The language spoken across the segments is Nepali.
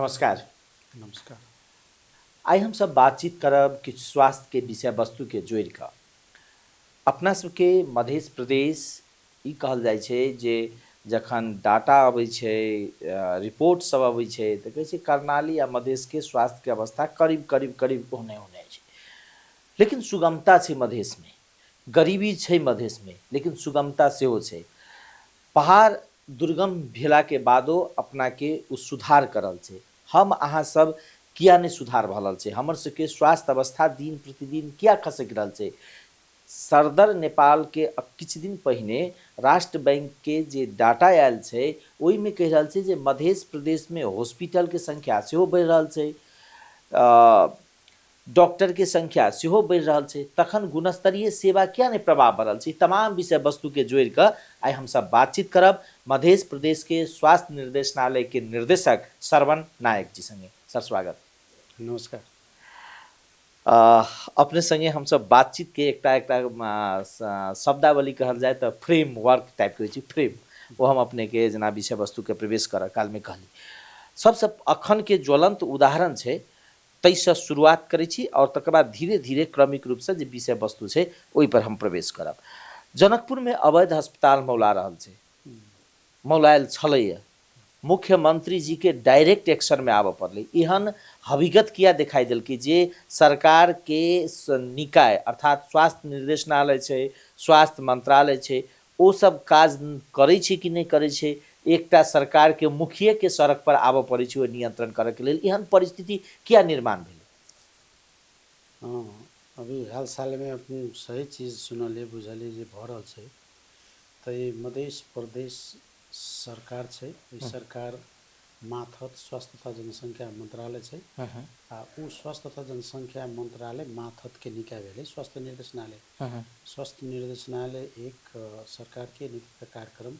नमस्कार। नमस्कार। आइ हम सब बातचीत करब किछु स्वास्थ्य के विषय वस्तु के जोड़ि कऽ। अपना सबके मध्य प्रदेश ई कहल जाइ छै जे जखन डाटा अबै छै, रिपोर्ट सब अबै छै तऽ कहै छै कर्णाली आ मधेश के स्वास्थ्य के अवस्था करीब करीब करीब ओहने ओहने छै। लेकिन सुगमता छै मधेश में, गरीबी छै मधेश में, लेकिन सुगमता सेहो छै। पहाड़ दुर्गम भेला के बादो अपना के उ सुधार करल छै। हम अहाँ सब किया नहीं सुधार भऽ रहल छै, हमर सबके स्वास्थ्य अवस्था दिन प्रतिदिन किया खसकि रहल छै। सरदर नेपाल के किछु दिन पहिने राष्ट्र बैंक के जे डाटा आयल छै ओहिमे कहि रहल छै जे मध्य प्रदेश में हॉस्पिटल के संख्या सेहो बढ़ि रहल छै, डॉक्टर के संख्या सेहो बढ़ि रहल छै, तखन गुणस्तरीय सेवा किया नहीं प्रभाव बढ़ल छै। ई तमाम विषय वस्तु के जोड़ि कऽ आइ हम सब बातचीत करब मध्य प्रदेश के स्वास्थ्य निर्देशनालय के निर्देशक श्रवण नायक जी संगे। सर स्वागत। नमस्कार। अपने संगे हम सब बातचीत के एकटा एकटा शब्दावली कहल जाए तऽ फ्रेमवर्क टाइप के छै, फ्रेम वो हम अपने के जेना विषय वस्तु के प्रवेश करऽ काल में कहली। सबसे अखन के ज्वलंत उदाहरण छै ताहिसँ शुरुआत करै छी और तकर बाद धीरे धीरे क्रमिक रूपसँ जे विषय वस्तु छै ओहि पर हम प्रवेश करब। जनकपुर में अवैध अस्पताल मौला रहल छै, मौलायल छलैया, मुख्यमंत्री जी के डायरेक्ट एक्शन में आबऽ पड़लै। एहन हकीकत किया दिखाई देलकै जे सरकार के निकाय अर्थात स्वास्थ्य निर्देशनालय छै, स्वास्थ्य मंत्रालय छै, ओ सब काज करै छै कि नहीं करै छै। एकटा सरकार के मुखिया के सड़क पर आबऽ पड़ै छै ओ नियंत्रण करऽ के लेल। एहन परिस्थिति किया निर्माण भेलै। हाँ, अभी हाल साल में अपन सही चीज सुनलिए बुझलिए जे भऽ रहल छै तऽ ई मध्य प्रदेश सरकार छै। ई सरकार माथत स्वास्थ्य तथा जनसंख्या मंत्रालय छै आ उ स्वास्थ्य तथा जनसंख्या मंत्रालय माथत के निकाय भेलै स्वास्थ्य निर्देशनालय। स्वास्थ्य निर्देशनालय एक सरकार के नीति तथा कार्यक्रम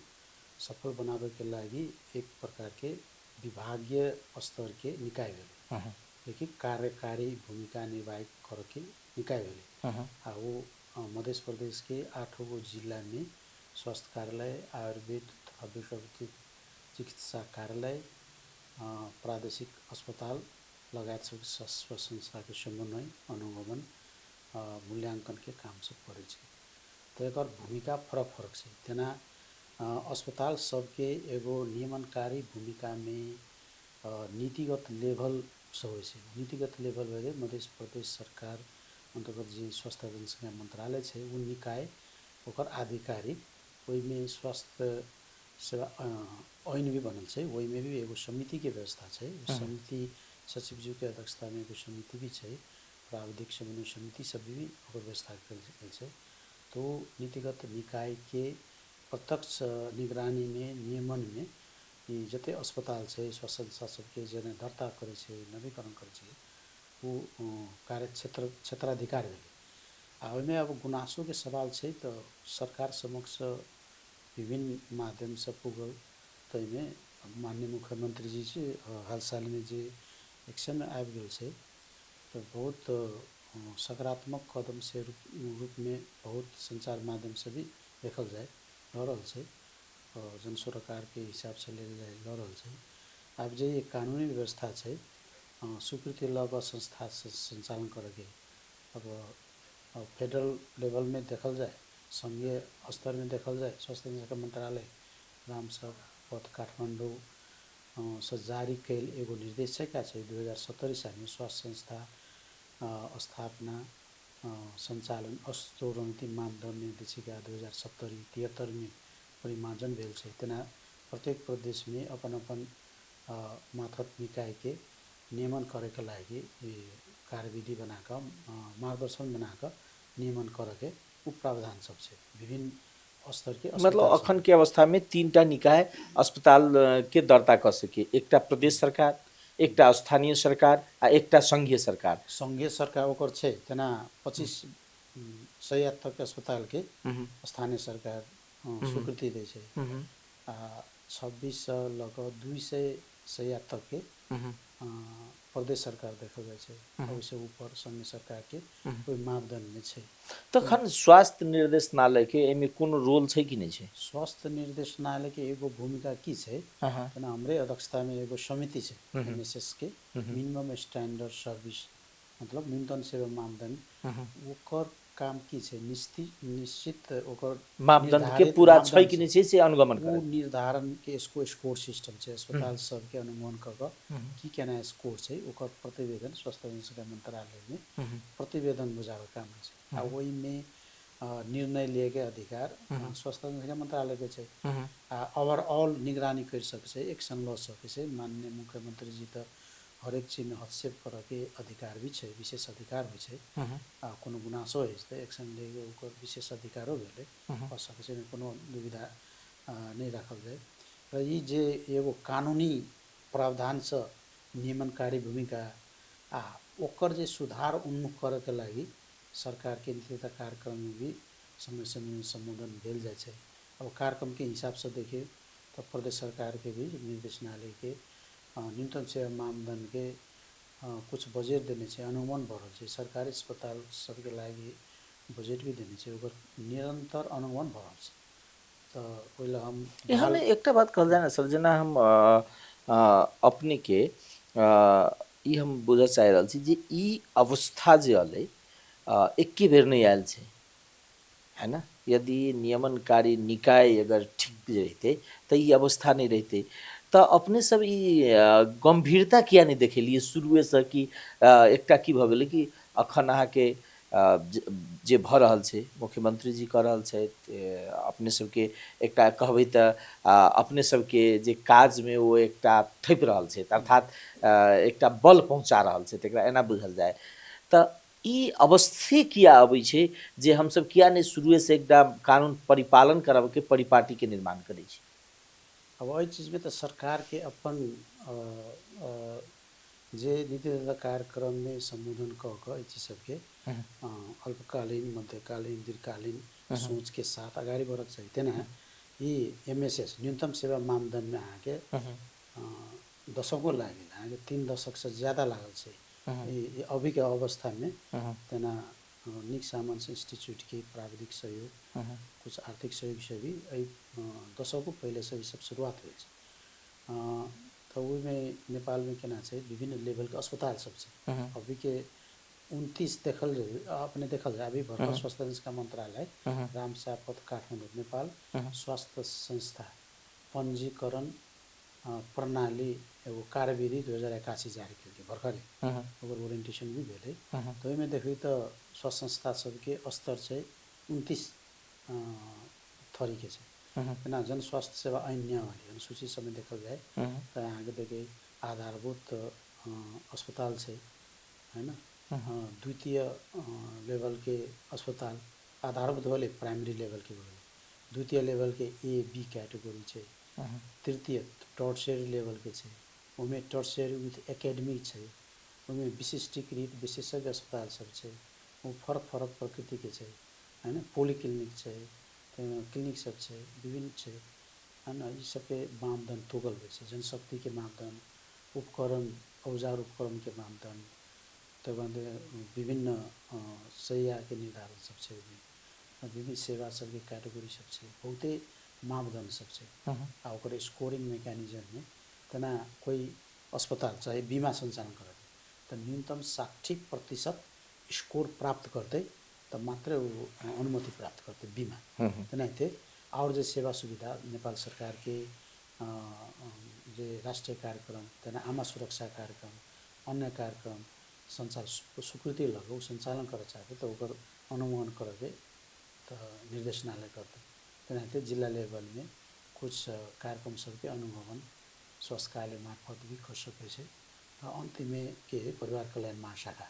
सफल बनाबे के लागि एक प्रकार के विभागीय स्तर के निकाय भेलै, लेकिन कार्यकारी भूमिका निर्वाहित करके निकाय भेलै। आ वो मध्य प्रदेश के 8 गो जिला में स्वास्थ्य कार्यालय, आयुर्वेद तथा वैकल्पिक चिकित्सा कार्यालय, प्रादेशिक अस्पताल लगायत सब स्वास्थ्य संस्था के समन्वय अनुगमन मूल्यांकन के काम सब करै छै। तो एक भूमिका फरक फरक छै। तेना अस्पताल सबके एगो नियमनकारी भूमिका में नीतिगत लेवल से होइ छै। नीतिगत लेवल भेलै मध्य प्रदेश सरकार अंतर्गत जे स्वास्थ्य जनसंख्या मंत्रालय छै वो निकाय ओकर आधिकारिक ओहि में स्वास्थ्य सेवा ऐन भी बनल छै, वही में भी एगो समिति के व्यवस्था छै। उस समिति सचिव जी के अध्यक्षता में एगो समिति भी छै, प्राविधिक समन्वय समिति सब भी ओकर व्यवस्था कल छै। तो नीतिगत निकाय के प्रत्यक्ष निगरानी में नियमन में ई जते अस्पताल छै स्वास्थ्य संस्था सबके जेना दर्ता करै छै, नवीकरण करै छै, वो कार्यक्षेत्र क्षेत्राधिकार भेलै। आ ओहिमे अब गुनासो के सवाल छै तो सरकार समक्ष विभिन्न माध्यम से पुगल तो में माननीय मुख्यमंत्री जी से हाल साल में जे एक्शन में आबि गेल छै तो बहुत सकारात्मक कदम से रूप में बहुत संचार माध्यम से भी देखल जाए लऽ रहल छै और जन सरोकार के हिसाब से लेल जाए लऽ रहल छै। अब जे कानूनी व्यवस्था छै स्वीकृति लऽ कऽ संस्था से संचालन करके अब फेडरल लेवल में देखल जाए, संघीय स्तर में देखल जाए, स्वास्थ्य मंत्रालय राम सब पथ काठमांडू से जारी कैल एगो निर्देशिका छै 2017 साल में स्वास्थ्य संस्था स्थापना संचालन स्तरोन्नति मानदंड निर्देशिका 2070-73 में परिमार्जन भेल छै। तेना प्रत्येक प्रदेश में अपन अपन माथत निकाय के नियमन करे के लागि कार्यविधि बना कऽ मार्गदर्शन बना कऽ नियमन करे के उ प्रावधान सब छै। विभिन्न स्तर के मतलब अस्पताल अखन सब के अवस्था में 3टा निकाय अस्पताल के दर्ता कर सके, एकटा प्रदेश सरकार, एकटा स्थानीय सरकार आ एकटा संघीय सरकार। संघीय सरकार ओकर छै। तेना 25 के अस्पताल के स्थानीय सरकार स्वीकृति दै छै आ 26 से लऽ कऽ 200 के प्रदेश सरकार देखल जाइ छै, ओहिसे ऊपर संघीय सरकार के कोई मापदंड नहीं छै। तखन स्वास्थ्य निर्देशनालय के एमे कोनो रोल छै कि नहीं छै? स्वास्थ्य निर्देशनालय के एगो भूमिका की छै, हाँ। तना हमरे अध्यक्षता में एगो समिति छै एमएसएस के, मिनिमम स्टैंडर्ड सर्विस मतलब न्यूनतम सेवा मानदंड। ओकर काम की छै, निश्चित ओकर मापदंड के निर्धारित पूरा छै मापदंड कि नहीं छै से अनुगमन वो करे। निर्धारण के इसको स्कोर सिस्टम छै, अस्पताल सबके अनुगमन क की केना स्कोर छै ओकर प्रतिवेदन स्वास्थ्य संस्था मंत्रालय में प्रतिवेदन बुझावे काम छै। आ ओहि में निर्णय लिए के अधिकार स्वास्थ्य संस्था मंत्रालय के छै। आ ओवरऑल निगरानी कर सके छै, एक्शन ल सके छै। माननीय मुख्यमंत्री जी तो हरेक चीज में हस्तक्षेप करे के अधिकार भी छै, विशेष अधिकार भी छै। कोनो गुनासो होइ तऽ एक्शन लेके ओकर विशेष अधिकारो भेलै, कऽ सकै छै, कोनो दुविधा नहीं राखल जाए। र ई जे एगो कानूनी प्रावधान से नियमनकारी भूमिका आ ओकर जे सुधार उन्मुख करे के लागि सरकार के नीति तथा कार्यक्रम में भी समय समय में संबोधन भेल जाए छै। अब कार्यक्रम के हिसाब से देखिए तो प्रदेश सरकार के भी निर्देशनालय के न्यूनतम सेवा मानदंड के कुछ बजेट देने छै, अनुमान बढ़ल छै। सरकारी अस्पताल सबके लागि बजेट भी देने छै, ओकर निरंतर अनुमान बढ़ल छै। तो ओइला हम यहाँ में एक बात कहल जाए ना सर, जेना हम अपने के ई हम बुझे चाह रहल छी जे ई अवस्था जे अलै एके बेर नहीं आयल छै, है ना। यदि नियमनकारी निकाय अगर ठीक रहते तो ये अवस्था नहीं रहते। तो अपने सब ई गंभीरता किया नहीं देखेलिए शुरुए से कि एकटा की भ गेलै कि अखन अहाँके जे भ रहल छै मुख्यमंत्री जी कह रहल छथि, अपने सबके एकटा कहबै तऽ अपने सबके जे काज में वो एकटा थपि रहल छै, अर्थात एकटा बल पहुँचा रहल छै, तकरा एना बुझल जाए। तऽ ई अवस्थे किया अबै छै जे हमसब किया नहीं शुरुए से एकटा कानून परिपालन करब के परिपाटी के निर्माण करै छी। अब एहि चीज में तो सरकार के अपन जे नीति तथा कार्यक्रम में संबोधन क एहि चीज सबके अल्पकालीन, मध्यकालीन, दीर्घकालीन सोच के साथ अगाडि बढ़क चाहिए। तेना ये एमएसएस न्यूनतम सेवा मानदंड में अहाँके दशकों लागल, अहाँके 3 दशक से ज्यादा लागल छै। ये अभी के अवस्था में तेना निक सामंस इंस्टीट्यूट के प्राविधिक सहयोग, कुछ आर्थिक सहयोग से भी दशकों पहले से ये सब शुरुआत हुई है। तो में नेपाल में केना छै, विभिन्न लेवल के अस्पताल सब छै। अभी के 29 देखल अपने देखल जाए, अभी भर्खर स्वास्थ्य संस्था मंत्रालय रामसापत काठमाडौँ नेपाल स्वास्थ्य संस्था पंजीकरण प्रणाली एगो कार्यविधि 2081 जारी करके भर्खरे ओकर ओरिएंटेशन भी भेलै। तो ओहिमे देखबै तो स्वास्थ्य संस्था सबके स्तर छै 29 थरी के छै। ना जन स्वास्थ्य सेवा ऐन नियमावली अनुसूची सब में देखल जाए तो यहाँ के देखिए आधारभूत अस्पताल छै, है ना। द्वितीय लेवल के अस्पताल आधारभूत वाले प्राइमरी लेवल के बोले, द्वितीय लेवल के ए बी कैटेगरी छै, तृतीय टर्शियरी लेवल के छै, उनमें टर्शियरी विथ एकेडमी छै, उनमें विशिष्टीकृत विशेषज्ञ अस्पताल सब छै, वो फरक फरक प्रकृति के छै, है ना। पॉलीक्लिनिक छै, क्लिनिक सब छै, विभिन्न छै, है ना। ये सबके मापदंड तोगल होइ छै, जनशक्ति के मापदंड, उपकरण औजार उपकरण के मापदंड, तब विभिन्न शैया के निर्धारण सब छै, विभिन्न सेवा सब के कैटेगरी सब छै, बहुते मापदंड सब छै। आ ओकर स्कोरिंग मैकेनिज्म में तना कोई अस्पताल चाहे बीमा संचालन करे तो न्यूनतम 60% स्कोर प्राप्त करते तो मात्र वो अनुमति प्राप्त करते बीमा। तेनाहिते और जो सेवा सुविधा नेपाल सरकार के जे राष्ट्रीय कार्यक्रम तेना आमा सुरक्षा कार्यक्रम, अन्य कार्यक्रम स्वीकृति लगो संचालन करे चाहते तो ओकर अनुमोदन करके तो निर्देशनालय करते। तेनाहिते जिला लेवल में कुछ कार्यक्रम सबके अनुगमन स्वास्थ्य कार्यालय मार्फत भी कर सके छै। अंतिम में के परिवार कल्याण महाशाखा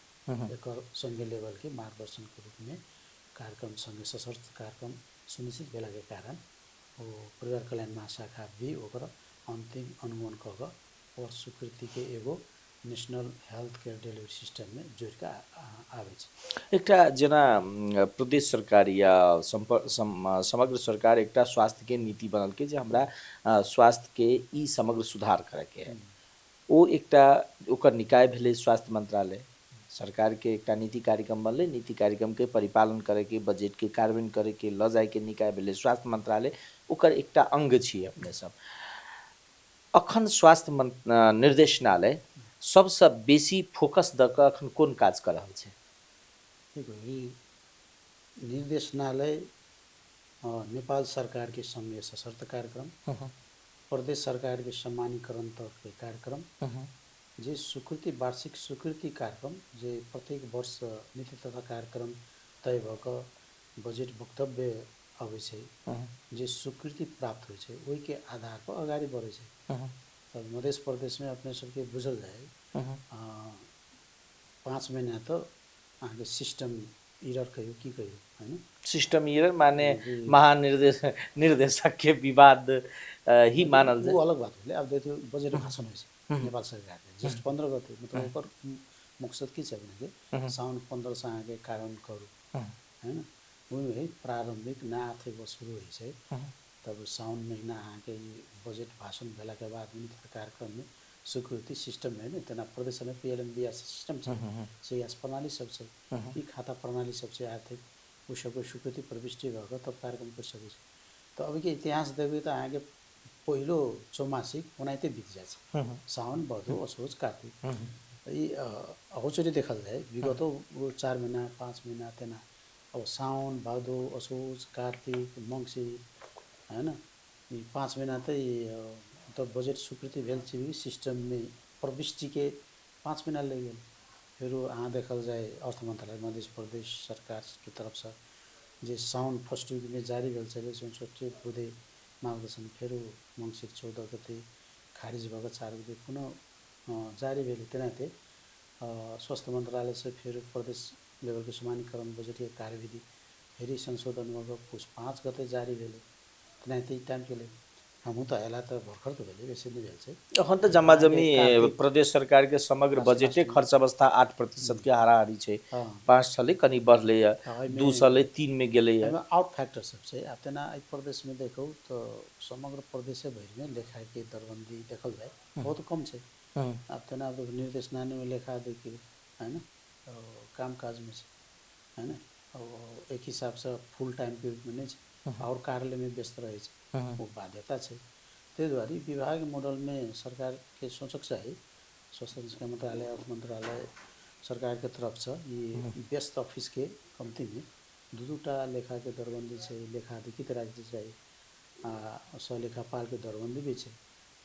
एक संघीय लेवल के मार्गदर्शन के रूप में कार्यक्रम संघ सशक्त कार्यक्रम सुनिश्चित भेला के कारण वो परिवार कल्याण महाशाखा भी ओकर अंतिम अनुगमन क और स्वीकृति के एगो national health care delivery system में जोड़ के आवे छै। एकटा जेना प्रदेश सरकार या समग्र सरकार एकटा स्वास्थ्य के नीति बनल के जे हमरा स्वास्थ्य के ई समग्र सुधार करे के है, ओ एकटा ओकर निकाय भेलै स्वास्थ्य मंत्रालय। सरकार के एकटा नीति कार्यक्रम बनलै, नीति कार्यक्रम के परिपालन करे के, बजट के कार्यान्वयन करे के ल जाय के निकाय भेलै स्वास्थ्य मंत्रालय, ओकर एकटा अंग छियै अपने सब। अखन स्वास्थ्य निर्देशनालय सबसे बेसी फोकस द के अखन कोन काज कर रहल छै? देखो ई निर्देशनालय नेपाल सरकार के संघीय सशर्त कार्यक्रम, प्रदेश सरकार के सम्मानीकरण तर्फ के कार्यक्रम, जे स्वीकृति वार्षिक स्वीकृति कार्यक्रम जे प्रत्येक वर्ष नीति तथा कार्यक्रम तय भक बजेट वक्तव्य अबै छै, जे स्वीकृति प्राप्त होइ छै ओहि के आधार पर अगाडि बढ़ै छै। तब मध्य प्रदेश में अपने सबके बुझल जाए 5 महीना तो अहाँके सिस्टम इरर कहियो की कहियो हैन, सिस्टम इरर माने निर्देशक के विवाद ही मानल जाए। वो अलग बात भेलै। अब देखियो बजेट भाषण होइ छै नेपाल सरकार के जस्ट 15 गते, मतलब ओकर मकसद की छै भने साउन 15 से अहाँके कार्यान्वयन करू हैन। ओहिमे है प्रारंभिक नया आर्थिक वर्ष शुरू होइ छै, तब साउन महीना अहाँके बजेट भाषण भेला के बाद नीति कार्यक्रम में स्वीकृति सिस्टम में तेना प्रदेश में पीएलएमबीआर सिस्टम छै, सीएस प्रणाली सब छै, ई खाता प्रणाली सब छै आर्थिक, उ सबको स्वीकृति प्रविष्टि भएर तब कार्यक्रम कर सकै छै। तो अभी के इतिहास देखबै तो अहाँके पहिलो चौमासिक ओनाहिते बीत जाइ छै, साउन भदौ असोज कार्तिक। ई अहोचरी देखल जाए विगत 4 महीना 5 महीना तेना, अब साउन भदौ असोज कार्तिक मंगसिर हैन, ई 5 महीना त तब बजेट स्वीकृति भेल छै सिस्टम में प्रविष्टि के 5 महीना लग गेल। फिर अहाँ देखल जाए अर्थ मंत्रालय मध्य प्रदेश सरकार के तरफ से जे साउन फर्स्ट वीक में जारी भेल छलै 64 बुधे मार्गदर्शन, फिर मंगसिर 14 गते खारिज भएर 4 गते पुनः जारी भेल। तेनाहिते स्वास्थ्य मंत्रालय से फिर प्रदेश लेवल के सम्मानीकरण बजेटीय कार्यविधि फेरि संशोधन भएर पुस 5 गते जारी भेल। तेनाहिते टाइम के लिए हमहूँ तो अयला तो भर्खर तो भेलै, वैसे नहीं भेल छै। अखन तो जम्मा जमी प्रदेश सरकार के समग्र बजेटे खर्च अवस्था 8% के हाराहारी छै। 5 साल कनी बढ़ले है, 2 साल 3 में गेले है। आउट फैक्टर सब छै। अब तेना एहि प्रदेश में देखो तो समग्र प्रदेश भरि में लेखा के दरबंदी देखल जाए बहुत कम छै। अब तेना निर्देशनालय में लेखा देखियो हैन, काम काज में छै हैन, एक हिसाब से फुल टाइम पीरियड में नहीं छै और कार्यालय में व्यस्त रहे छै, वो बाध्यता छै। ते द्वारा विभाग मॉडल में सरकार के सोचक चाही, स्वास्थ्य मंत्रालय अर्थ मंत्रालय सरकार के तरफ से ये व्यस्त ऑफिस के कमती में दूटा लेखा के दरबंदी छै, लेखा अधिकृत राज्य चाहिए आ सलेखापाल के दरबंदी भी छै।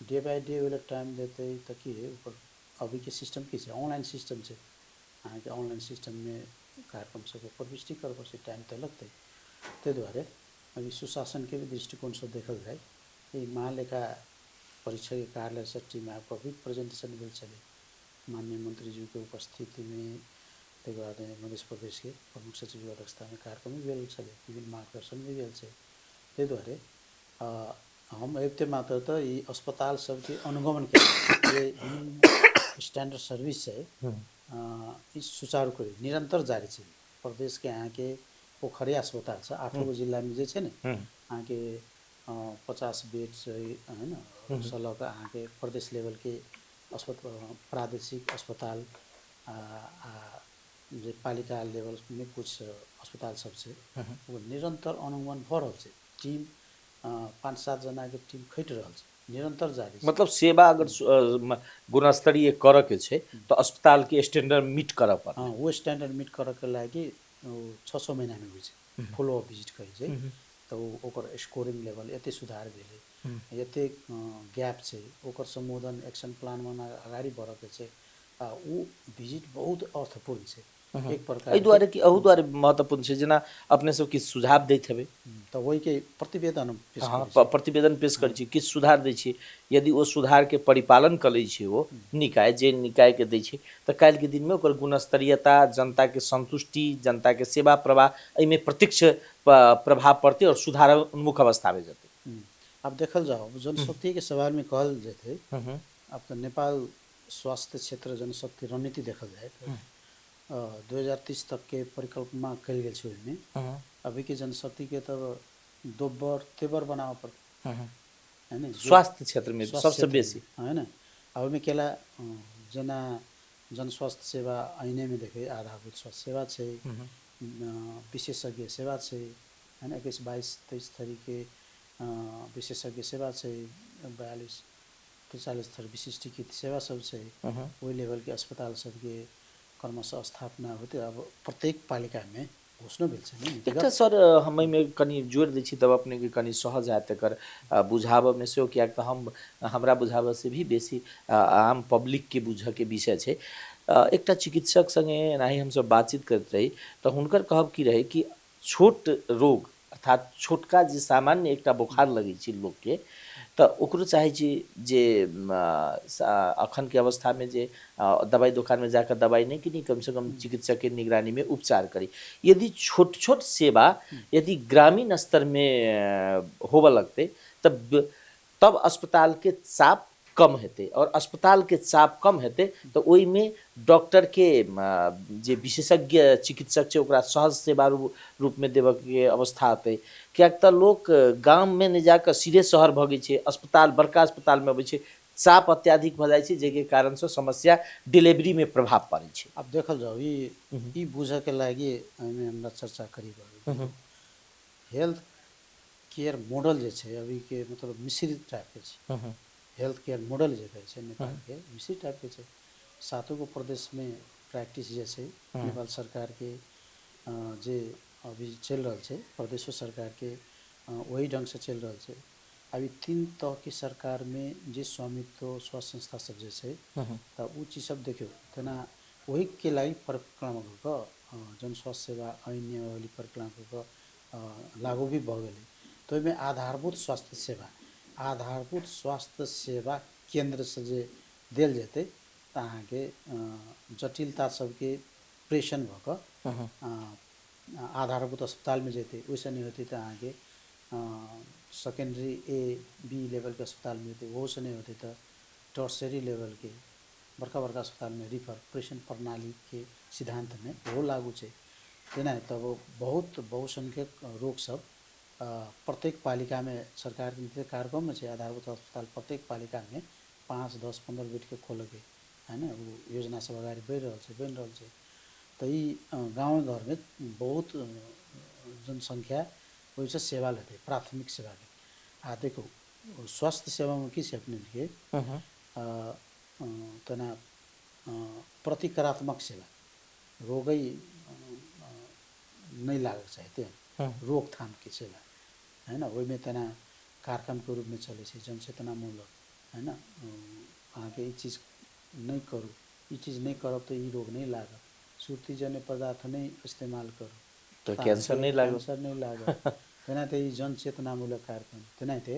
डे बाय डे वाला टाइम देते तो कि ऊपर अभी के सिस्टम की छै, ऑनलाइन सिस्टम छै, अहाँ के ऑनलाइन सिस्टम में कार्यक्रम सबको प्रविष्टि कर पर्छ, टाइम तो लगते। ते द्वारा अभी सुशासन के भी दृष्टिकोण से देखल जाए ये महालेखा परीक्षा के कार्यालय सट्टी में पब्लिक प्रेजेंटेशन भेल छलै माननीय मंत्री जी के उपस्थिति में, तक बाद मध्य प्रदेश के प्रमुख सचिव की अध्यक्षता में कार्यक्रम भी भेल छलै, विभिन्न मार्गदर्शन भी भेल छै। ते द्वारे हम एते मात्र तो ये अस्पताल सबके अनुगमन के जे स्टैंडर्ड सर्विस है इस सुचारू करे निरंतर जारी छै। प्रदेश के यहाँ के पोखरिया अस्पताल छ 8 जिला में जे छै ने अहाँ के 50 बेड हैन, सलग अहाँ के प्रदेश लेवल के अस्पताल प्रादेशिक अस्पताल जे पालिका लेवल में कुछ अस्पताल सब छै वो निरंतर अनुगमन भ रहल छै। टीम 5-7 जना के टीम खटि रहल छै, निरंतर जारी छै। मतलब सेवा अगर गुणस्तरीय करे के छै तो अस्पताल के स्टैंडर्ड मीट करऽ पड़त। हाँ, वो स्टैंडर्ड मीट करे के लागि 600 महीना में होइ छै फॉलो अप विजिट कहै छै। तो ओकर स्कोरिंग लेवल एते सुधार भेलै, एते गैप छै, ओकर संबोधन एक्शन प्लान में अगाडि बढ़ के छै आ वो विजिट बहुत अर्थपूर्ण छै। एक प्रकार एहि दुआरे कि अहू दुआरे महत्वपूर्ण छै, जेना अपने सब किछु सुझाव दैत हेबै तो वही के प्रतिवेदन पेश हाँ करै छै। प्रतिवेदन पेश करै छी, किछु सुधार दै छी, यदि ओ सुधार के परिपालन कर लै छै वो निकाय जे निकाय के दै छै तो काल्हि के दिन में ओकर गुणस्तरीयता, जनता के संतुष्टि, जनता के सेवा प्रवाह एहिमे प्रत्यक्ष प्रभाव पड़ते और सुधार उन्मुख अवस्था में जेतै। अब देखल जाओ जनशक्ति के सवाल में कहल जेते अब तो नेपाल स्वास्थ्य क्षेत्र जनशक्ति रणनीति देखल जाए तो 2030 तक के परिकल्पना कल गेल छै। ओहिमे अभी के जनशक्ति के तब दोबर तेबर बनावे पड़त है ना, स्वास्थ्य क्षेत्र में सबसे बेसी है ना। अब में केला जना जन स्वास्थ्य सेवा ऐने में देखे आधारभूत स्वास्थ्य सेवा है, विशेषज्ञ सेवा है, है ना, 21-22-23 तरीके विशेषज्ञ सेवा है, 42-43 थर विशिष्टीकृत सेवा सब है, वही लेवल के अस्पताल सबके क्रमशः स्थापना होते अब प्रत्येक पालिका में घोषणा भेल छै नहीं एकटा सर हमें में कनी जोड़ दै छी तब अपने के कनी सहज आयत एकर बुझाबऽ में सेहो, किएक तऽ हमरा बुझाबऽ से भी बेसी आम पब्लिक के बुझऽ के विषय छै। एकटा चिकित्सक संगे एनाही हमसब बातचीत करैत रही तऽ हुनकर कहब की रहे कि छोट रोग अर्थात छोटका जे सामान्य एकटा बोखार लगै छै लोकके तऽ ओकरो चाहै छी जे अखन के अवस्था में जे दवाई दुकान में जाकर दवाई नहीं किनी, कम से कम चिकित्सक के निगरानी में उपचार करी। यदि छोट छोट सेवा यदि ग्रामीण स्तर में होबऽ लगते तब अस्पताल के चाप कम हेतै, और अस्पताल के चाप कम हेतै तो ओई में डॉक्टर के जे विशेषज्ञ चिकित्सक छै ओकरा सहज सेवा रूप में देबऽ के अवस्था हेतै। किएक तऽ लोक गाम में नहीं जाकर सीधे शहर भगै छै, अस्पताल बड़का अस्पताल में अबै छै, चाप अत्याधिक भऽ जाइ छै जेके कारण से समस्या डिलीवरी में प्रभाव पड़ै छै। अब देखल जाओ ई बुझे के लागि एहिमे हमरा चर्चा करी हेल्थ केयर मॉडल जे छै अभी के मतलब मिश्रित टाइप के छै। हेल्थ केयर मॉडल जे कहै छै नेपाल के मिश्रित टाइप के छै। सातों गो प्रदेश में प्रैक्टिस जे छै नेपाल सरकार के जे अभी चल रहा है प्रदेशों सरकार के वही ढंग से चल रहा है। अभी 3 तह की सरकार में जे स्वामित्व स्वास्थ्य संस्था सब जे है तो उ चीज सब देखियो तेना वही के लागि परिक्रमा क जन स्वास्थ्य सेवा ऐन नियमावली परिक्रमा क लागू भी भ गेलै। तो में आधारभूत स्वास्थ्य सेवा केंद्र से जे देल जेते त अहाँ के जटिलता सबके प्रेषण भ क आधारभूत अस्पताल में जेते वैसे नहीं होती तो अहाँ के सेकेंडरी ए बी लेवल के अस्पताल में होते वो से नहीं होते तो टर्सरी लेवल के बड़का बड़का अस्पताल में रिफर प्रेषण प्रणाली के सिद्धांत में वो लागू है। तेना तब बहुत बहुसंख्यक रोग सब प्रत्येक पालिका में सरकार के कार्यक्रम में है आधारभूत अस्पताल प्रत्येक पालिका में 5, 10, 15 बेड के खोल के है ना वो योजना सब अगाडि बढ़ रहा है। तो ये गाँव घर में बहुत जनसंख्या वैसे सेवा लेते प्राथमिक सेवा के देखो स्वास्थ्य सेवा में किस अपने के तना प्रतिकारात्मक सेवा रोगै नहीं लागक चाहिए रोकथाम की सेवा है ना वही में तना कार्यक्रम के रूप में चले से जनचेतनामूलक है ना आगे ये चीज़ नहीं करूँ ये चीज़ नहीं करब तो ये रोग नहीं लागत सुर्तीजन्य पदार्थ नहीं इस्तेमाल करो तो कैंसर नहीं लागत तेना ते जनचेतनामूलक कार्यक्रम तेना ते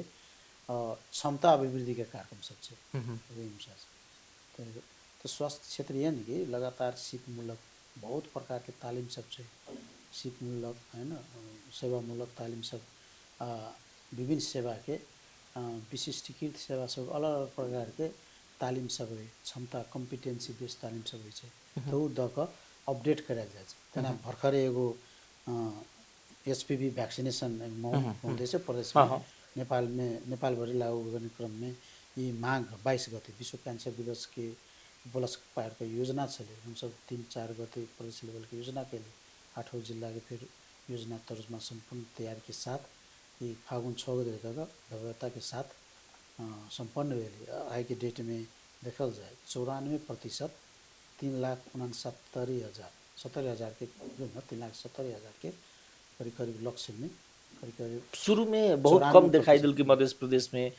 क्षमता अभिवृद्धि के कार्यक्रम सब है। तो स्वास्थ्य क्षेत्र ये नहीं कि लगातार सीखमूलक बहुत प्रकार के तालीम सब है सीखमूलक है ना सेवामूलक तालीम सब विभिन्न सेवा के विशिष्टीकृत सेवा सब अलग अलग प्रकार के तालीम सब है क्षमता कम्पिटेंसी बेस्ड तालीम सब है तो द क अपडेट करायल जाए तेना भर्खरै एगो HPV भैक्सीनेशन हुँदैछ प्रदेश में नेपाल भरि लागू गर्ने क्रम में ये माघ 22 गते विश्व कैंसर दिवस के उपलक्ष्य पार का योजना चले हम सब 3-4 गते प्रदेश लेवल की योजना के लिए 8 जिला के फिर योजना तर्जमा संपूर्ण तैयार के साथ ये फागुन 6 गते तक भव्यता के साथ संपन्न हुए आज के डेट में देखल जाए 94% 3,69,70,000 के 3,70,000 के करीब करीब लक्ष्य में करीब शुरू में बहुत कम दिखाई दिल कि मध्य प्रदेश में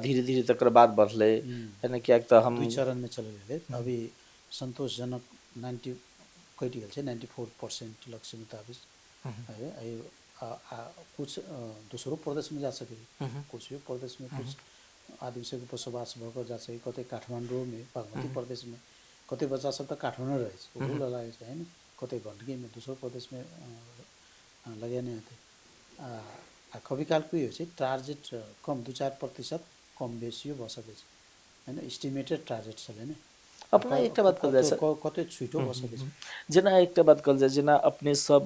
धीरे धीरे तकर बाद बढ़ले है ना क्या तो हम 2 चरण में चल गए अभी संतोषजनक 90 कट गए 94% लक्ष्य मुताबिक है। कुछ दूसरों प्रदेश में जा सके कुछ भी प्रदेश में कुछ आदिवासी को बसोबास भक जा सके कतै काठमाडौँ में बागमती प्रदेश में कतै बच्चा सब तो काठमाडौँ रहे वो लगे है ना कतै गंडकी में दूसरों प्रदेश में लगे नहीं होते कभी काल कोई हो टार्गेट कम 2-4% कम बेसी हो सके है ना एस्टिमेटेड टार्गेट चले ना अपना एक बात कल जाए कतै छुटो हो सके जेना एक बात कल जाए जेना अपने सब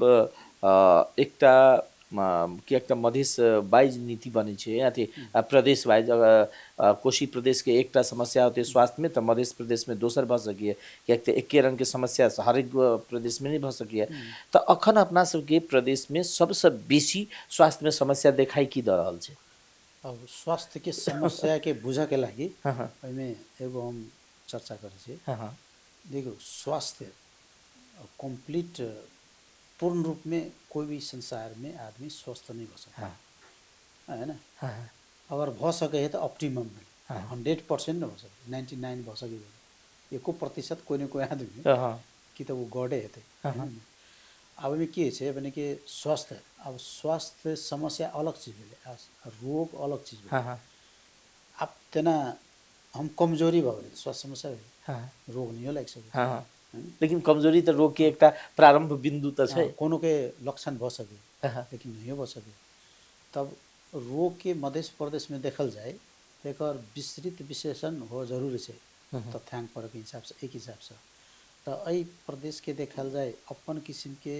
एकटा कियाक त मधेस वाइज नीति बनै छै अथी प्रदेश वाइज कोशी प्रदेश के एकटा समस्या होते स्वास्थ्य में तो मध्य प्रदेश में दोसर भ सकिए कियाक त एके रंग के समस्या हरेक प्रदेश में नहीं भ सकिए तो अखन अपना सबके प्रदेश में सबसे बेसी स्वास्थ्य में समस्या देखाई की द रहल छै। अब स्वास्थ्य के समस्या के बुझ के लागि हाँ हाँ ओहिमे एगो हम चर्चा करै छी। हाँ हाँ देखो स्वास्थ्य कंप्लीट पूर्ण रूप में कोई भी संसार में आदमी स्वस्थ नहीं हो सकता हाँ है ना। हाँ हाँ अगर भ सके है तो ऑप्टिमम में हाँ 100% न हो सके 99 भ सके 1% कोई न कोई आदमी हाँ कि त वो गडे हेतै हाँ हैन नि। अब में के छै भने कि स्वास्थ्य अब स्वास्थ्य समस्या अलग चीज भेलै रोग अलग चीज भेलै। हाँ हाँ अब तेना हम कमजोरी भ गेलै स्वास्थ्य समस्या भेलै हाँ रोग नहीं लागि सके हाँ हाँ हैन। लेकिन कमजोरी तो रोग के एक प्रारंभ बिंदु तो है। कोनो के लक्षण भ सके हाँ हाँ लेकिन नहीं भ सके। तब रोग के मध्य प्रदेश में देखल जाए तो एक विस्तृत विश्लेषण हो जरूरी है तथ्यांक पर के हिसाब से एक हिसाब से। तो अई प्रदेश के देखल जाए अपन किस्म के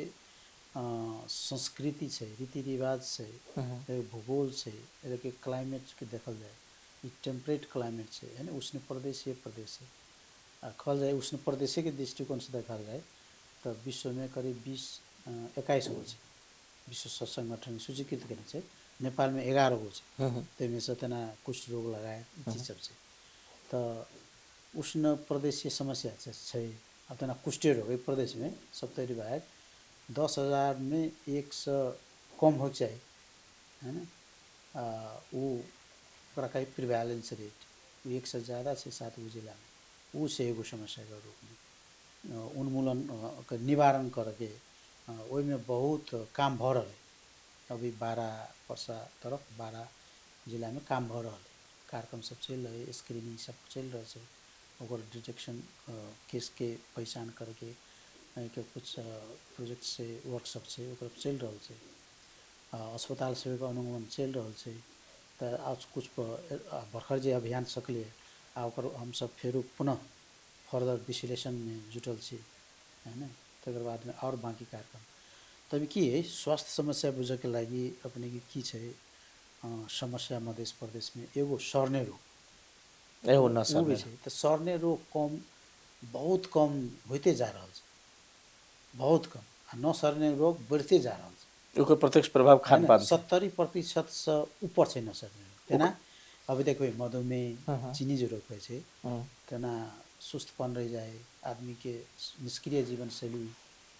संस्कृति है रीति रिवाज है भूगोल है के क्लाइमेट के देखल जाए टेम्परेट क्लाइमेट है ना उष्ण प्रदेशीय प्रदेश है कहल जाए उष्ण प्रदेशीय के दृष्टिकोण से देखल जाए तो विश्व में करीब 21 गो विश्व स्वास्थ्य संगठन सूचीकृत करे नेपाल में 11 गो तेमें से तना कुष्ठ रोग लगाए चीज सब से। तो उष्ण प्रदेशीय समस्या है अब तना कुष्ठीय रोग प्रदेश में 70 बाहर 10,000 में 100 कम हो चाहिए है ना। वो का प्रिवेलेंस रेट वो 1 से ज़्यादा 6-7 गो जिला में वो से एगो समस्या का रूप में उन्मूलन निवारण करके वही में बहुत काम भ रहा है। अभी 12 वर्षा तरफ 12 जिला में काम भ रहा है कार्यक्रम सब चल रहे स्क्रीनिंग सब चल रहा है और डिटेक्शन केस के पहचान करके के कुछ प्रोजेक्ट से वर्कशॉप से चल रहा है अस्पताल सेवा अनुगमन चल रहा है। तो आज कुछ भर्खर जे अभियान सकले हम सब फेर पुनः फर्दर विश्लेषण में जुटल है ना। तकर बाद में और बाकी कार्यक्रम तभी की है स्वास्थ्य समस्या बुझे के लागि अपने की है समस्या मध्य प्रदेश में एगो सर्ने रोग एगो वो भी है। तो सर्ने रोग कम बहुत कम होते जा रहा है बहुत कम न सर्ने रोग बढ़ते जा रहा है प्रत्यक्ष प्रभाव खान पान 70% से ऊपर से न सर्ने रोग तेना। अभी देखो मधुमेह चीनी जो रोग है तेना सुस्तपन रह जाए आदमी के निष्क्रिय जीवन शैली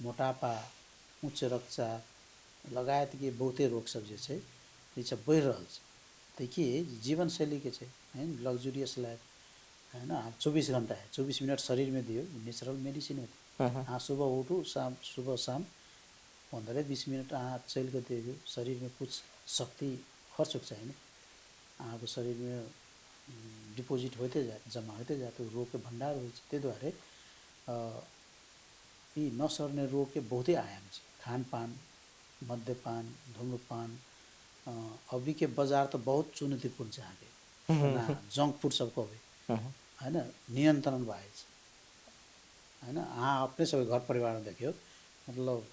मोटापा उच्च रक्तचाप लगायत के बहुते रोग सब जे छै ये सब बढ़ रहा है। देखिए जीवन शैली के है लग्जूरियस लाइफ है ना 24 घंटा है 24 मिनट शरीर में दियो नेचुरल मेडिसिन है। हाँ सुबह उठू शाम सुबह शाम 15-20 मिनट अहाँ चल के देखियो शरीर में कुछ शक्ति खर्च हो चाहिए अहाँ शरीर में डिपोजिट होते जाए जमा होते जाए तो रोग के भंडार हो द्वारे ये नसर्ने रोग के बहुते आयाम है खान पान मद्यपान धूम्रपान अभी के बाजार तो बहुत चुनौतीपूर्ण है आगे ना जंक फूड सबको है ना नियंत्रण भाई है ना। हाँ अपने सब घर परिवार में देखियो मतलब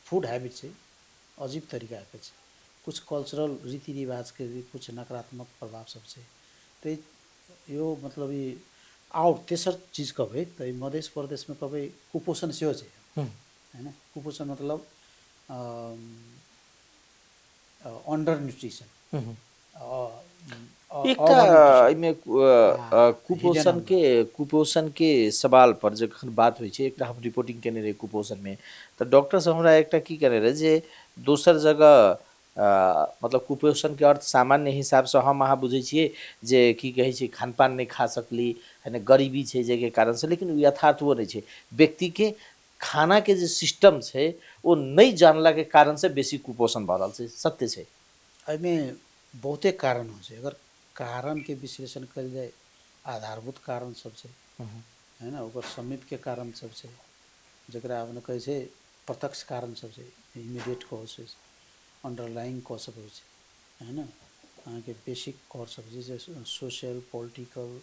फूड हैबिट से अजीब तरीका के कुछ कल्चरल रीति रिवाज के भी कुछ नकारात्मक प्रभाव सबसे तो यो मतलब ये आउट तेसर चीज कब है तो मध्य प्रदेश में कब कुपोषण से है ना। कुपोषण मतलब अंडर न्यूट्रिशन कुपोषण के सवाल पर जखन बात होइ छै एकटा हम रिपोर्टिंग केने रहे कुपोषण में तो डॉक्टर सब हमरा एकटा की करे रहे जे दोसर जगह मतलब कुपोषण के अर्थ सामान्य हिसाब से हम अहाँ बुझे छिए जे की कहे छै खान पान नहीं खा सकली है ना गरीबी छै जे के कारण से लेकिन यथार्थ वो नहीं छै व्यक्ति के खाना के जो सिस्टम है वो नहीं जानला के कारण से बेसी कुपोषण भ रहा है सत्य है। में बहुते कारण हो अगर कारण के विश्लेषण कल जाए आधारभूत कारण सब है ना ओकर समीप के कारण सब जरा अपने कहे छै प्रत्यक्ष कारण सब इमीडिएट कॉज अंडरलाइंग कॉज सब है ना अहाँ के बेसिक कॉज सब जैसे सोशल पॉलिटिकल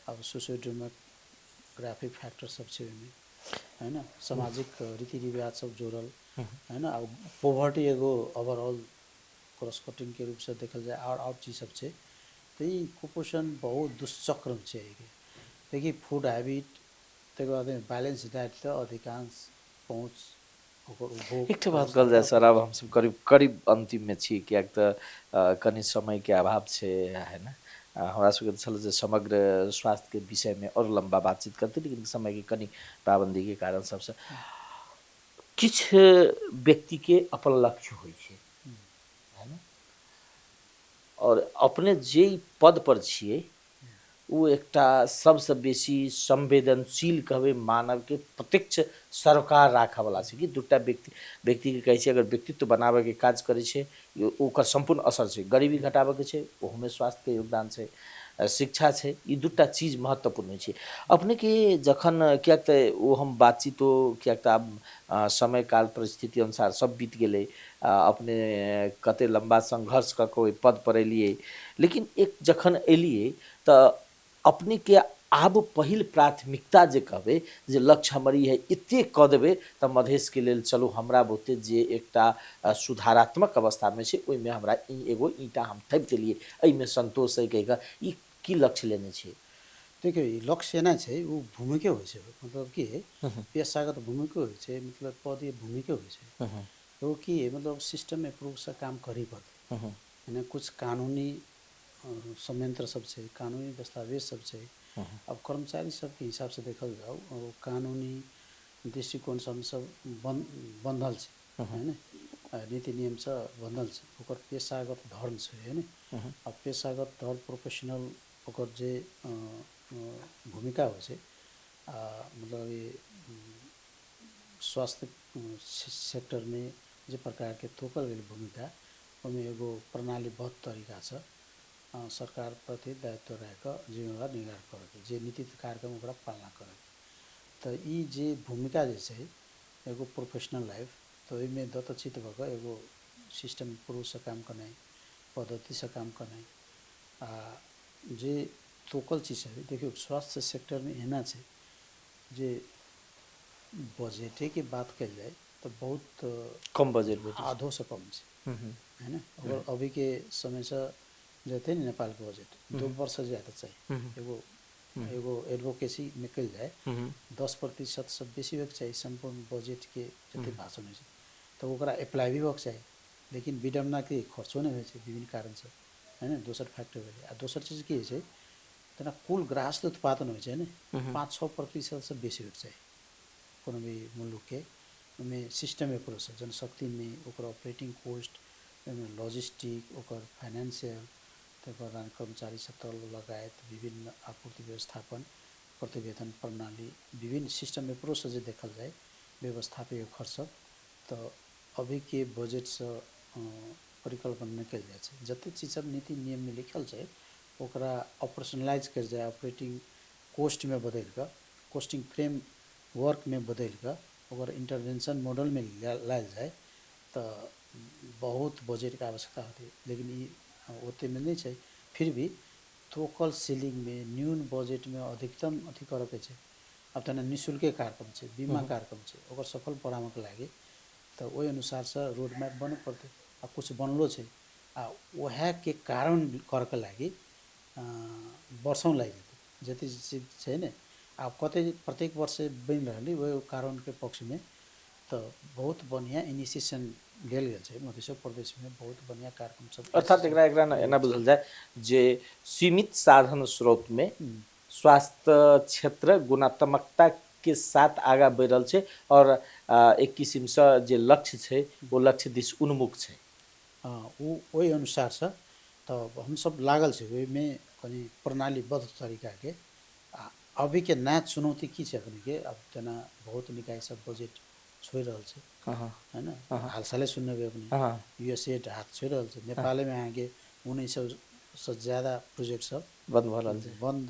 अब सोशियो डेमोग्राफिक फैक्टर सब में हैन, सामाजिक रीति-रिवाज सब जोड़ल, हैन। अब पोवर्टी एगो ओभरऑल क्रॉस कटिंग के रूप से देखल जाए और चीज सब छै। तो ई कुपोषण बहुत दुष्चक्र छै एके। देखिए फूड हैबिट, तकर बाद बैलेंस डाइट त अधिकांश पहुँच ओकर उपभोग एक ठो और बात कहल जाए सरकार सर, अब हमसब करीब करीब अंतिम में छी, कियाक त कनि समय के अभाव छै, है ना। हमरा सबके त छल जे समग्र स्वास्थ्य के विषय में और लंबा बातचीत करते, लेकिन समय के कनि पाबंदी के कारण सबसे किछ व्यक्ति के अपन लक्ष्य होइ छै, है ना। और अपने जे पद पर छियै ओ एकटा सबसे बेसी संवेदनशील कहबै मानव के प्रत्यक्ष सरोकार राखऽ वाला छै कि दूटा व्यक्ति के कहै छै अगर व्यक्तित्व बनाबे के काज करै छै ओकर संपूर्ण असर छै। गरीबी घटाबे के छै ओहोमे स्वास्थ्य के योगदान छै, शिक्षा छै, ई दूटा चीज महत्वपूर्ण होइ छै। अपने के जखन कियाक तऽ ओ हम बातचीतो कियाक तऽ आब समय काल परिस्थिति अनुसार सब बीत गेलै, अपने कते लंबा संघर्ष कऽ कऽ ओहि पद पर एलियै, लेकिन एक जखन एलियै तऽ अपने के आब पहिल प्राथमिकता जे कहबै जे लक्ष्य हमर ई है एतेक कऽ देबै तऽ मधेशके लेल चलू हमरा बुते जे एकटा सुधारात्मक अवस्थामे छै ओहिमे हमरा ई एगो ईंटा हम थपि देलियै, एहिमे संतोष है कहि कऽ ई की लक्ष्य लेने छियै? देखियो ई लक्ष्य नै छै, उ भूमिके होइ छै। मतलब कि पेशागत भूमिके होइ छै, मतलब पदीय भूमिके होइ छै। एगो कि मतलब सिस्टम एप्रोच से काम करै पड़तै, यानी कुछ कानूनी संयंत्र सब छै, कानूनी दस्तावेज सब छै। अब कर्मचारी सबके हिसाब से देखल जाओ कानूनी दृष्टिकोण से हम सब बंधल छै, है ना। नीति नियम से बंधल छै, ओकर पेशागत धर्म छै, है ना। अब पेशागत धर्म प्रोफेशनल ओकर जे भूमिका होइ छै, मतलब ये स्वास्थ्य सेक्टर में जे प्रकार के तोकल गेल भूमिका ओहिमे एगो प्रणालीबद्ध तरीका से सरकार प्रति दायित्व रह कऽ जिम्मेवार निर्वाह करके जे नीति कार्यक्रम ओकरा पालना करके। तऽ ई जे भूमिका जे छै एगो प्रोफेशनल लाइफ, तऽ ओहिमे दत्तचित भऽ कऽ एगो सिस्टम पुरुष से काम करनाइ, पद्धति से काम करनाइ, आ जे तोकल चीज है। देखियो स्वास्थ्य सेक्टर में एना छै जे बजटे के बात कल जाए तो बहुत कम बजट भेटै छै। आधो से कम छै, है ना। अगर अभी के समय से जते ने नेपाल के बजट 2 वर्ष से ज्यादा चाहिए एगो एगो एडवोकेसी में कल जाए 10% से बेसी होके चाहिए संपूर्ण बजट के जते भाषण होइ छै, तो ओकरा अप्लाई भी होके चाहिए। लेकिन विडम्बना के खर्चो नहीं होइ छै विभिन्न कारण से, है ना। दोसर फैक्टर भेलै आ दोसर चीज की छै तना कुल ग्राहस्थ उत्पादन होइ छै ने 5-6% से बेसी होके चाहिए कोनो भी मुल्क के। में सिस्टम एप्रोच है जनशक्ति में ओकर ऑपरेटिंग कॉस्ट, लॉजिस्टिक ओकर फाइनेंशियल, तक कर्मचारी सब लगायत विभिन्न आपूर्ति व्यवस्थापन, प्रतिवेदन प्रणाली, विभिन्न सिस्टम एप्रोच से जे देखल जाए व्यवस्थापक खर्च, तो अभी के बजट से परिकल्पना नहीं कल जाए छै। जते चीज सब नीति नियम में लिखल छै ओकरा ऑपरेशनलाइज कर जाए, ऑपरेटिंग कॉस्ट में बदल कर, कॉस्टिंग फ्रेम वर्क में बदल कर ओकर इंटरवेंशन मॉडल में लायल जाए तो बहुत बजट के आवश्यकता होती है। लेकिन ये ओते में नहीं छै। फिर भी थोकल सीलिंग में न्यून बजट में अधिकतम अथी करे के छै। अब तना निःशुल्क कार्यक्रम छै, बीमा कार्यक्रम छै, ओकर सफल परामर्श के लागी तो ओहि अनुसार से रोड मैप बने पड़ते आ कुछ बनलो छै आ वह के कारण कर के लागी वर्षों लग जेते जते चीज छै ने आब कते प्रत्येक वर्ष बन रही वही कारण के पक्ष में तो बहुत बढ़िया इनिशिएशन लेल गेल छै। मध्य प्रदेश में बहुत बढ़िया कार्यक्रम सब अर्थात एकरा एना बुझल जाए जे सीमित साधन स्रोत में स्वास्थ्य क्षेत्र गुणात्मकता के साथ आगा बढ़ रहल छै और एक किस्म से जे लक्ष्य छै वो लक्ष्य दिश उन्मुख छै। वो वही अनुसार से तो हम सब लागल छै ओहि में कनी प्रणालीबद्ध तरीका के। अभी के नया चुनौती की छै अपने के, अब जना बहुत निकाय सब बजट छोड़ रहल छै, है ना। हाल साले सुनबे अपने यूएसएड हाथ छोड़ रहल छै, नेपाल में आगे 1900 से ज्यादा प्रोजेक्ट सब बंद भ रहल छै, बंद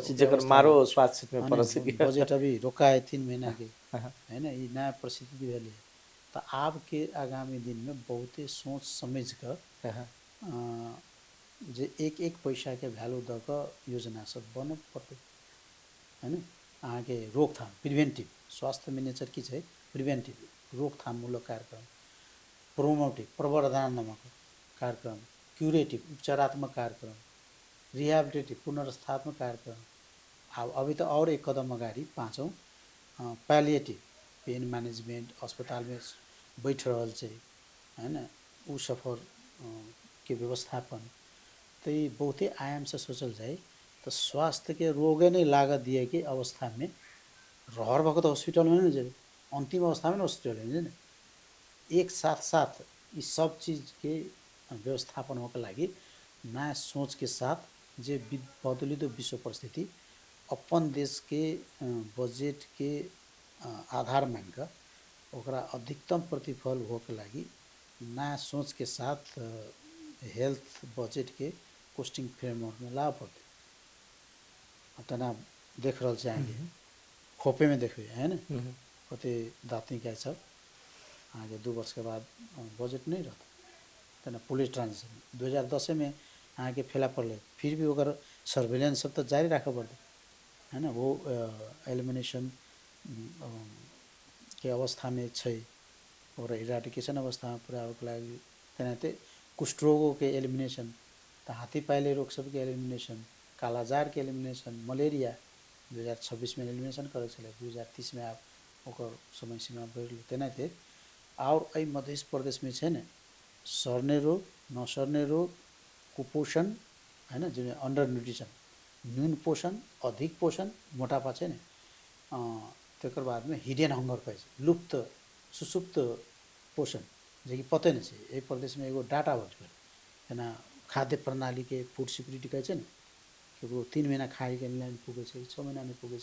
जेकर व्यवस्था मारो स्वास्थ्य क्षेत्र में पड़ सके। बजट अभी रोकाए 3 महीना के, है ना। ये नया परिस्थिति भेल है तो आब के आगामी दिन में बहुते सोच समझ कर जे एक एक पैसा के वैल्यू दऽ कऽ योजना सब बन पड़तै, है ना। अहाँ के रोकथाम प्रिवेंटिव स्वास्थ्य में नेचर की है प्रिवेंटिव रोकथाममूलक कार्यक्रम, प्रोमोटिव प्रवर्धनात्मक कार्यक्रम, क्यूरेटिव उपचारात्मक कार्यक्रम, रिहेबिलिटेटिव पुनर्स्थापना कार्यक्रम। अभी तो और एक कदम अगाडि पाँचौँ पैलिएटिव पेन मैनेजमेंट अस्पताल में बैठ रहल छै हैन उ सफर के व्यवस्थापन। तो ये बहुते आयाम से सोचल जाए तो स्वास्थ्य के रोगे नहीं लागत दिए कि अवस्था में रहर भएको तो हॉस्पिटल में नहीं जाए, अंतिम अवस्था में हॉस्पिटल में जाए। एक साथ साथ ये सब चीज़ के व्यवस्थापन होकर लागि नया सोच के साथ जे बदलिदो विश्व परिस्थिति अपन देश के बजेट के आधार मान कर ओकरा अधिकतम प्रतिफल होके लागि नया सोच के साथ हेल्थ बजेट के कोस्टिंग फ्रेमवर्क में ला पड़ते। तना देख रहा है आगे खोपे में देखे है ना कते दाती क्या सब आगे 2 वर्ष के बाद बजट नहीं रहता तना पुलिस ट्रांजिशन 2010 में आगे फैला पड़े फिर भी अगर सर्वेलेंस सब तो जारी रखा पड़ता है ना। वो एलिमिनेशन के अवस्था में छै और इराडिकेशन अवस्था में पूरा लागि तेनाते कुष्ठ रोगों के एलिमिनेशन तो हाथी पाइले रोग सब के एलिमिनेशन, कालाजार के एलिमिनेशन, मलेरिया 2026 में एलिमिनेशन करे चले 2030 में आप ओकर समय सीमा बढ़ तेनाते। और अ मध्य प्रदेश में है ना सर्ने रोग नसर्ने रोग कुपोषण है ना जो अंडर न्यूट्रिशन न्यून पोषण अधिक पोषण मोटापा है ना तक बाद में हिडन हंगर कहे लुप्त सुसुप्त पोषण जो कि पते नहीं है। एक प्रदेश में एगो डाटा बच गए है ना खाद्य प्रणाली के फूड सिक्योरिटी कहे ना केकरो 3 महीना खाए के नहीं पुगे 6 महीना नहीं पुगे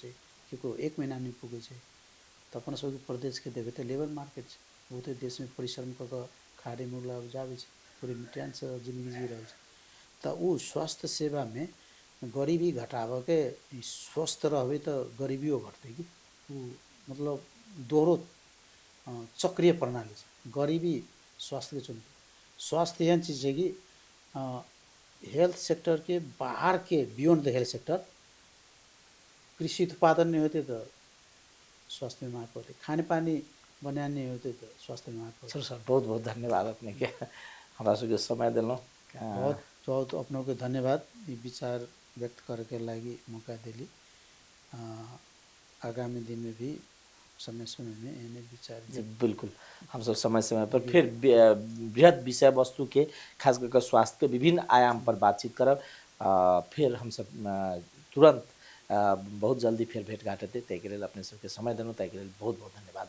केकरो 1 महीना नहीं पुगे तो अपन सब प्रदेश के देखे तो लेबर मार्केट बहुते देश में परिश्रम कर खाड़ी मुर्गा उपजावे पूरी मिट्टियान से जिंदगी जी रहे तो वो स्वास्थ्य सेवा में गरीबी घटाव के स्वस्थ रहे तो गरीबियों घटते कि मतलब दोहरो चक्रीय प्रणाली से गरीबी स्वास्थ्य के चुनते। स्वास्थ्य यह चीज़ है कि हेल्थ सेक्टर के बाहर के बियॉन्ड द हेल्थ सेक्टर कृषि उत्पादन नहीं होते तो स्वास्थ्य में मार पड़ते, खाने पानी बनाने नहीं होते तो स्वास्थ्य में मार पड़ते। सर सर बहुत बहुत धन्यवाद अपने के हमरा सबके समय दिलों बहुत बहुत अपनों के धन्यवाद ये विचार व्यक्त करके लगी मौका दिली। आगामी दिन में भी समय समय में इन्हें विचार जी बिल्कुल हम सब समय समय पर फिर बृहद विषय वस्तु के खास करके स्वास्थ्य के विभिन्न आयाम पर बातचीत करब। फिर हम सब तुरंत बहुत जल्दी फिर भेंटघाट हेतै ताहि के लेल अपने सबके समय देलहुँ ताहि के लेल बहुत बहुत धन्यवाद।